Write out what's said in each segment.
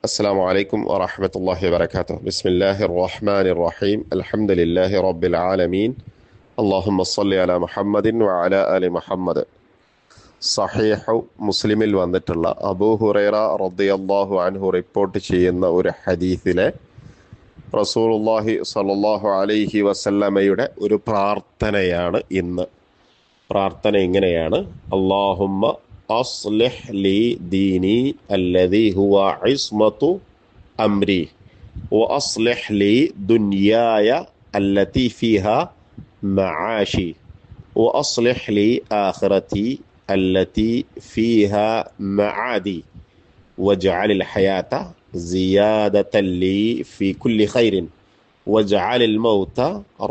السلام عليكم ورحمة الله وبركاته. بسم الله الرحمن الرحيم. الحمد لله رب العالمين. اللهم صل على محمد وعلى آل محمد. സഹീഹ് മുസ്ലിമിൽ വന്നിട്ടുള്ള അബൂ ഹുറൈറ റളിയല്ലാഹു അൻഹു റിപ്പോർട്ട് ചെയ്യുന്ന ഒരു ഹദീസിലെ റസൂലുള്ളാഹി സ്വല്ലല്ലാഹു അലൈഹി വസല്ലമയുടെ ഒരു പ്രാർത്ഥനയാണ് ഇന്ന്. പ്രാർത്ഥന ഇങ്ങനെയാണ്: അല്ലാഹുമ്മ അസ്ലിഹ് ലി ദീനി അല്ലദീ ഹുവ ഇസ്മതു അംരി വഅസ്ലിഹ് ലി ദുനിയായ അല്ലതി ഫീഹാ മആശി വഅസ്ലിഹ് ലി ആഖിറതി അല്ലതി ഫീഹാ മആദി വജ്അലിൽ ഹയാത സിയാദതൻ ലി ഫീ കുല്ലി ഖൈറിൻ വജ്അലിൽ മൗത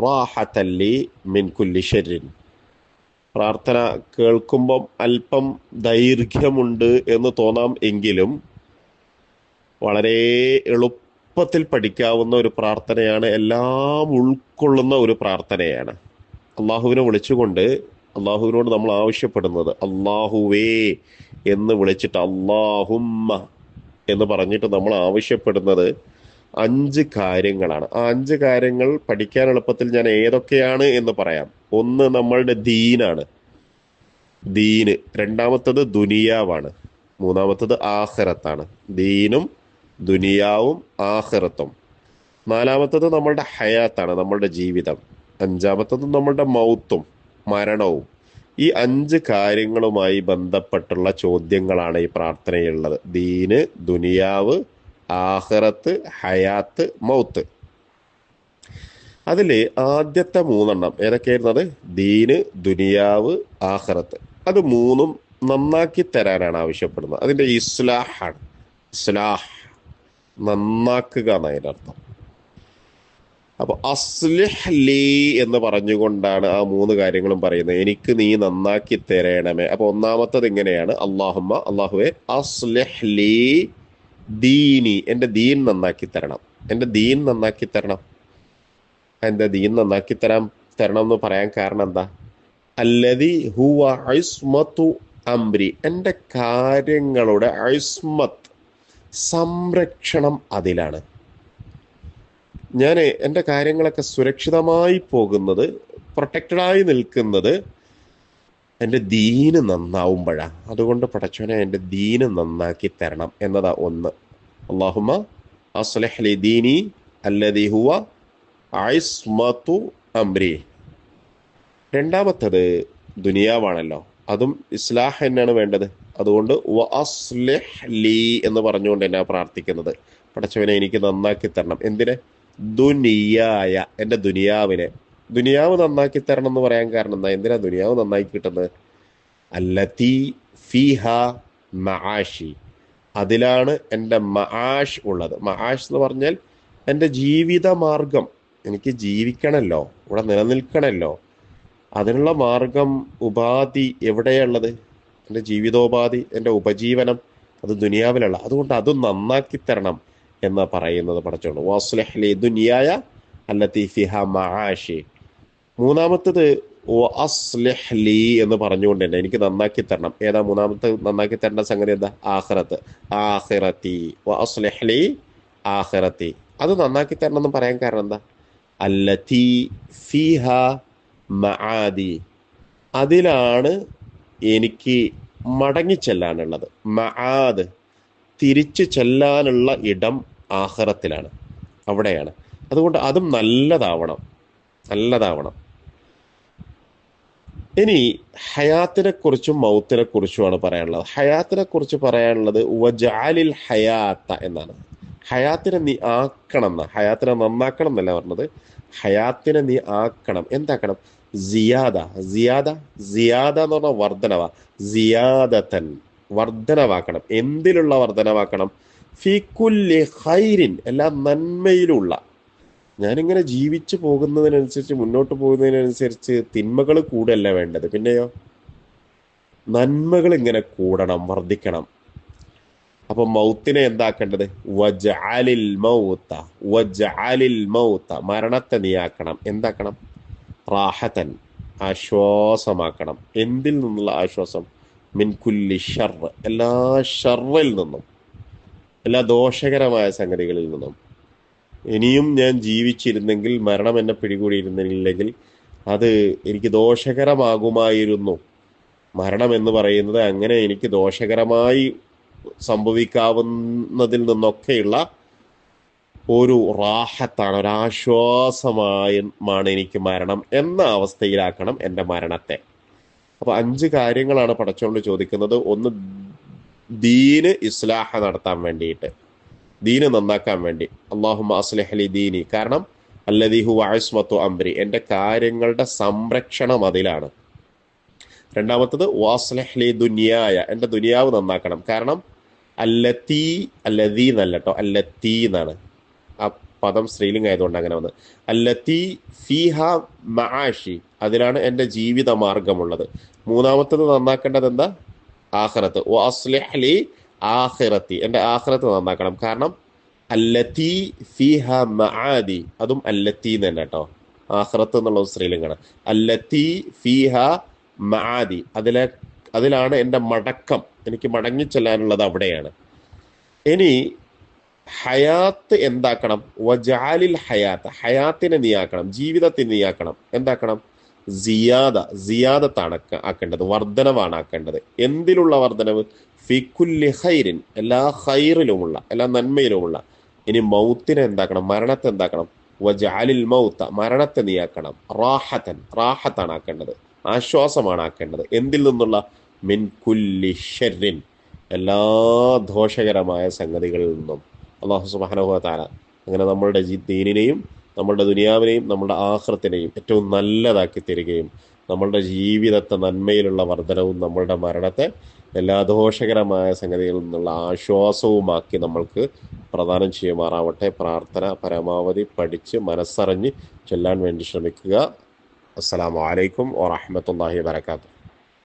റാഹതൻ ലി മിൻ കുല്ലി ശർറിൻ. പ്രാർത്ഥന കേൾക്കുമ്പം അല്പം ദൈർഘ്യമുണ്ട് എന്ന് തോന്നാം, എങ്കിലും വളരെ എളുപ്പത്തിൽ പഠിക്കാവുന്ന ഒരു പ്രാർത്ഥനയാണ്. എല്ലാം ഉൾക്കൊള്ളുന്ന ഒരു പ്രാർത്ഥനയാണ്. അള്ളാഹുവിനെ വിളിച്ചുകൊണ്ട് അള്ളാഹുവിനോട് നമ്മൾ ആവശ്യപ്പെടുന്നത് അള്ളാഹുവേ എന്ന് വിളിച്ചിട്ട് അള്ളാഹുമ്മ എന്ന് പറഞ്ഞിട്ട് നമ്മൾ ആവശ്യപ്പെടുന്നത് 5 കാര്യങ്ങളാണ്. ആ 5 കാര്യങ്ങൾ പഠിക്കാൻ എളുപ്പത്തിൽ ഞാൻ ഏതൊക്കെയാണ് എന്ന് പറയാം. ഒന്ന് നമ്മളുടെ ദീനാണ്, ദീന്. രണ്ടാമത്തത് ദുനിയാവാണ്. മൂന്നാമത്തത് ആഖിറത്താണ്. ദീനും ദുനിയാവും ആഖിറത്തും. നാലാമത്തത് നമ്മളുടെ ഹയാത്താണ്, നമ്മളുടെ ജീവിതം. അഞ്ചാമത്തത് നമ്മളുടെ മൗത്തും മരണവും. ഈ 5 കാര്യങ്ങളുമായി ബന്ധപ്പെട്ടുള്ള ചോദ്യങ്ങളാണ് ഈ പ്രാർത്ഥനയുള്ളത്. ദീന്, ദുനിയാവ്, ആഖിറത്ത്, ഹയാത്ത്, മൗത്ത്. അതിൽ ആദ്യത്തെ 3 ഏതൊക്കെയായിരുന്നത്? ദീന്, ദുനിയാവ്, ആഖിറത്ത്. അത് 3 നന്നാക്കി തരാനാണ് ആവശ്യപ്പെടുന്നത്. അതിന്റെ ഇസ്ലാഹാണ്. ഇസ്ലാഹ്, നന്നാക്കുക എന്നതിന്റെ അർത്ഥം. അപ്പൊ അസ്ലിഹ് ലീ എന്ന് പറഞ്ഞുകൊണ്ടാണ് ആ 3 കാര്യങ്ങളും പറയുന്നത്. എനിക്ക് നീ നന്നാക്കി തരണമേ. അപ്പൊ ഒന്നാമത്തത് ഇങ്ങനെയാണ്: അല്ലാഹുമ്മ, അല്ലാഹുവേ, അസ്ലിഹ് ലീ ദീനി, എന്റെ ദീൻ നന്നാക്കി തരണം. എന്റെ ദീൻ നന്നാക്കി തരണം. എന്റെ ദീൻ നന്നാക്കി തരണം എന്ന് പറയാൻ കാരണം എന്താ? അല്ലദി ഹുവ ഇസ്മതു അംരി, എന്റെ കാര്യങ്ങളുടെ ഇസ്മത്ത്, സംരക്ഷണം അതിലാണ്. ഞാൻ എൻ്റെ കാര്യങ്ങളൊക്കെ സുരക്ഷിതമായി പോകുന്നത്, പ്രൊട്ടക്റ്റഡായി നിൽക്കുന്നത് എൻ്റെ ദീന് നന്നാവുമ്പോഴാണ്. അതുകൊണ്ട് പടച്ചോനെ എൻ്റെ ദീന് നന്നാക്കി തരണം എന്നതാ ഒന്ന്. അല്ലാഹുമ്മ അസ്ലിഹ് ലി ദീനി അല്ലദി ഹുവ ഇസ്മതു അംരി. രണ്ടാമത്തത് ദുനിയാവാണല്ലോ, അതും ഇസ്ലാഹ് തന്നെയാണ് വേണ്ടത്. അതുകൊണ്ട് വഅസ്ലിഹ് ലീ എന്ന് പറഞ്ഞുകൊണ്ട് എന്നാ പ്രാർത്ഥിക്കുന്നത്: പടച്ചവനെ എനിക്ക് നന്നാക്കി തരണം. എന്തിനെ? ദുനിയായ, എൻ്റെ ദുനിയാവിനെ. ദുനിയാവ് നന്നാക്കി തരണം എന്ന് പറയാൻ കാരണം എന്താ? എന്തിനാ ദുനിയാവ് നന്നാക്കി കിട്ടുന്നത്? അല്ലതി ഫീഹ മആശി, അതിലാണ് എൻ്റെ മആഷ് ഉള്ളത്. മആഷ് എന്ന് പറഞ്ഞാൽ എൻ്റെ ജീവിത മാർഗം. എനിക്ക് ജീവിക്കണമല്ലോ, ഇവിടെ നിലനിൽക്കണമല്ലോ. അതിനുള്ള മാർഗം, ഉപാധി എവിടെയുള്ളത്? എൻ്റെ ജീവിതോപാധി, എൻ്റെ ഉപജീവനം, അത് ദുനിയാവിലുള്ള. അതുകൊണ്ട് അത് നന്നാക്കി തരണം എന്ന് പറയുന്നത് പടച്ചോണ്ട്. വസ്ലിഹ് ലി ദുനിയായ അല്ലതി ഫിഹ മആശി. മൂന്നാമത്തത് വഅസ്ലിഹ് ലി എന്ന് പറഞ്ഞുകൊണ്ട് തന്നെ എനിക്ക് നന്നാക്കി തരണം. ഏതാ മൂന്നാമത്തെ നന്നാക്കി തരേണ്ട സംഗതി? എന്താ? ആഖിറത്ത്. ആഖിറതി വഅസ്ലിഹ് ലി ആഖിറതി. അത് നന്നാക്കി തരണം എന്ന് പറയാൻ കാരണം എന്താ? അല്ലതി ഫിഹ മആദി, അതിലാണ് എനിക്ക് മടങ്ങി ചെല്ലാനുള്ളത്. മആദ്, തിരിച്ചു ചെല്ലാനുള്ള ഇടം ആഖിറത്തിലാണ്, അവിടെയാണ്. അതുകൊണ്ട് അതും നല്ലതാവണം, നല്ലതാവണം. ഇനി ഹയാത്തിനെ കുറിച്ചും മൗത്തിനെ കുറിച്ചുമാണ് പറയാനുള്ളത്. ഹയാത്തിനെ കുറിച്ച് പറയാനുള്ളത് വജഅലിൽ ഹയാത്ത എന്നാണ്. ഹയാത്തിനെ നീ ആക്കണം എന്നാ. ഹയാത്തിനെ നന്നാക്കണം എന്നല്ല പറഞ്ഞത്. ഹയാത്തിനെ നീ ആക്കണം. എന്താക്കണം? സിയാദ. സിയാദ, സിയാദ എന്ന് പറഞ്ഞാൽ വർധനവ. സിയാദത്തൻ, വർധനവാക്കണം. എന്തിലുള്ള വർധനവാക്കണം? ഫി കുല്ലി ഖൈരിൻ, എല്ലാ നന്മയിലുള്ള. ഞാനിങ്ങനെ ജീവിച്ചു പോകുന്നതിനനുസരിച്ച്, മുന്നോട്ട് പോകുന്നതിനനുസരിച്ച് തിന്മകൾ കൂടല്ല വേണ്ടത്, പിന്നെയോ നന്മകൾ ഇങ്ങനെ കൂടണം, വർദ്ധിക്കണം. അപ്പൊ മൗത്തിനെ എന്താക്കേണ്ടത്? വജ്അലിൽ മൗത, വജ്അലിൽ മൗത, മരണത്തെ നീയാക്കണം. എന്താക്കണം? റാഹത്തൻ, ആശ്വാസമാക്കണം. എന്തിൽ നിന്നുള്ള ആശ്വാസം? മിൻ കുല്ലി ഷർറ്, എല്ലാ ഷർറിൽ നിന്നും. എല്ലാ ദോഷകരമായ സംഗതികളിൽ നിന്നും. ഇനിയും ഞാൻ ജീവിച്ചിരുന്നെങ്കിൽ, മരണം എന്നെ പിടികൂടിയിരുന്നില്ലെങ്കിൽ അത് എനിക്ക് ദോഷകരമാകുമായിരുന്നു. മരണം എന്ന് പറയുന്നത് അങ്ങനെ എനിക്ക് ദോഷകരമായി സംഭവിക്കാവുന്നതിൽ നിന്നൊക്കെയുള്ള ഒരു റാഹത്താണ്, ഒരാശ്വാസമായാണ് എനിക്ക് മരണം എന്ന അവസ്ഥയിലാക്കണം എൻ്റെ മരണത്തെ. അപ്പൊ 5 കാര്യങ്ങളാണ് പടച്ചോണ്ട് ചോദിക്കുന്നത്. ഒന്ന്, ദീന് ഇസ്ലാഹ നടത്താൻ വേണ്ടിയിട്ട്, ദീന് നന്നാക്കാൻ വേണ്ടി. അല്ലാഹുമ്മ അസ്ലിഹ് ലി ദീനി, കാരണം അല്ലദീ ഹുവ ഇസ്മത്തു അംരി, എൻ്റെ കാര്യങ്ങളുടെ സംരക്ഷണം അതിലാണ്. രണ്ടാമത്തത് വാസ്ലിഹ് ലി ദുനിയായ, എൻ്റെ ദുനിയാവ് നന്നാക്കണം. കാരണം അല്ലതീ എന്നല്ല കേട്ടോ, അല്ലത്തീ എന്നാണ്. ആ പദം സ്ത്രീലിംഗം ആയതുകൊണ്ട് അങ്ങനെ വന്നത്. അല്ലത്തീ ഫീഹ മആഷി, അതിലാണ് എൻ്റെ ജീവിത മാർഗമുള്ളത്. മൂന്നാമത്തത് നന്നാക്കേണ്ടത് എന്താ? ആഖിറത്ത്. വഅസ്ലിഹ് ലി ആഖിറത്തി, എൻ്റെ ആഖിറത്ത് നന്നാക്കണം. കാരണം അല്ലത്തീ ഫീഹ മആദി, അതും അല്ലത്തീ എന്ന് തന്നെ കേട്ടോ. ആഖിറത്ത് എന്നുള്ള സ്ത്രീലിംഗാണ്. അല്ലത്തീ ഫീഹ മആദി, അതിലാണ് എൻ്റെ മടക്കം, എനിക്ക് മടങ്ങിച്ചെല്ലാനുള്ളത് അവിടെയാണ്. ഇനി ഹയാത്ത് എന്താക്കണം? വജാലിൽ ഹയാത്ത്, ഹയാത്തിനെ നീയാക്കണം, ജീവിതത്തിന് നീയാക്കണം. എന്താക്കണം? സിയാദത്താണ് ആക്കേണ്ടത്, വർധനവാണ് ആക്കേണ്ടത്. എന്തിലുള്ള വർധനവ്? ഫി കുല്ലി ഖൈരിൻ, എല്ലാ ഖൈറിലുമുള്ള, എല്ലാ നന്മയിലുമുള്ള. ഇനി മൗത്തിനെ എന്താക്കണം? മരണത്തെ എന്താക്കണം? വജാലിൽ മൗത്ത, മരണത്തെ നീയാക്കണം. റാഹത്താണ് ആക്കേണ്ടത്, ആശ്വാസമാണ് ആക്കേണ്ടത്. എന്തിൽ നിന്നുള്ള? മിൻ കുല്ലി ഷർരിൻ, എല്ലാ ദോഷകരമായ സംഗതികളിൽ നിന്നും. അല്ലാഹു സുബ്ഹാനഹു വ തആല അങ്ങനെ നമ്മളുടെ ദീനിനെയും നമ്മളുടെ ദുനിയാവിനെയും നമ്മളുടെ ആഖിറത്തിനെയും ഏറ്റവും നല്ലതാക്കി തരികയും നമ്മളുടെ ജീവിതത്തെ നന്മയിലുള്ള വർധനവും നമ്മളുടെ മരണത്തെ എല്ലാ ദോഷകരമായ സംഗതികളിൽ നിന്നുള്ള ആശ്വാസവുമാക്കി നമ്മൾക്ക് പ്രദാനം ചെയ്യുമാറാവട്ടെ. പ്രാർത്ഥന പരമാവധി പഠിച്ച് മനസ്സറിഞ്ഞ് ചൊല്ലാൻ വേണ്ടി ശ്രമിക്കുക. അസ്സലാമു അലൈക്കും വറഹ്മത്തുള്ളാഹി വബറകാതുഹു.